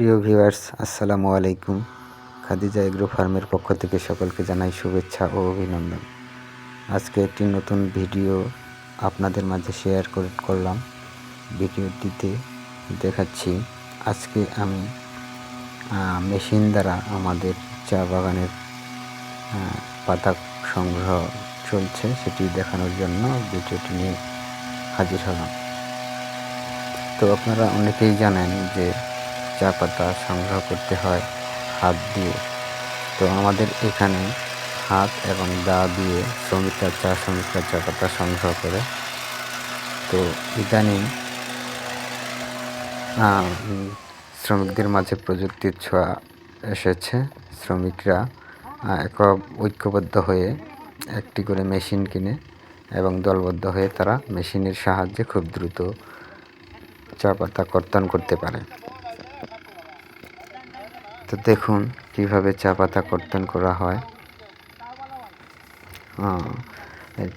প্রিয় ভিউয়ার্স, আসসালামু আলাইকুম। খাদিজা এগ্রো ফার্মের পক্ষ থেকে সকলকে জানাই শুভেচ্ছা ও অভিনন্দন। আজকে একটি নতুন ভিডিও আপনাদের মাঝে শেয়ার করলাম। ভিডিওটিতে দেখাচ্ছি আজকে আমি মেশিন দ্বারা আমাদের চা বাগানের পাতা সংগ্রহ চলছে, সেটি দেখানোর জন্য ভিডিওটি নিয়ে হাজির হলাম। তো আপনারা অনেকেই জানেন যে চা পাতা সংগ্রহ করতে হয় হাত দিয়ে। তো আমাদের এখানে হাত এবং দা দিয়ে শ্রমিকরা চা পাতা সংগ্রহ করে। তো ইদানিং শ্রমিকদের মাঝে প্রযুক্তির ছোঁয়া এসেছে। শ্রমিকরা ঐক্যবদ্ধ হয়ে একটি করে মেশিন কিনে এবং দলবদ্ধ হয়ে তারা মেশিনের সাহায্যে খুব দ্রুত চা পাতা কর্তন করতে পারে। তো দেখুন কিভাবে চা পাতা কর্তন করা হয়।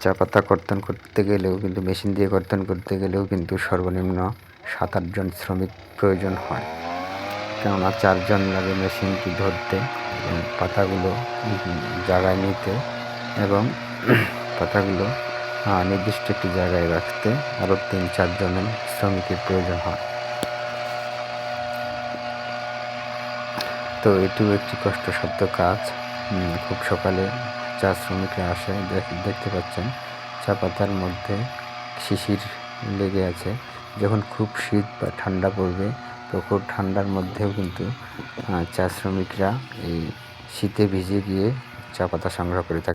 চা পাতা কর্তন করতে গেলেও কিন্তু মেশিন দিয়ে কর্তন করতে গেলেও কিন্তু সর্বনিম্ন 7-8 জন শ্রমিক প্রয়োজন হয়, কেননা 4 জন লাগে মেশিনটি ধরতে এবং পাতাগুলো জায়গায় নিতে এবং পাতাগুলো নির্দিষ্ট একটি জায়গায় রাখতে আরও 3-4 জনের শ্রমিকের প্রয়োজন হয়। তো এটিও একটি কষ্টসাধ্য কাজ। খুব সকালে চা শ্রমিকরা আসে, দেখতে পাচ্ছেন চা পাতার মধ্যে শিশির লেগে আছে। যখন খুব শীত বা ঠান্ডা পড়বে, তখন ঠান্ডার মধ্যেও কিন্তু চা শ্রমিকরা এই শীতে ভিজে গিয়ে চা পাতা সংগ্রহ করে থাকে।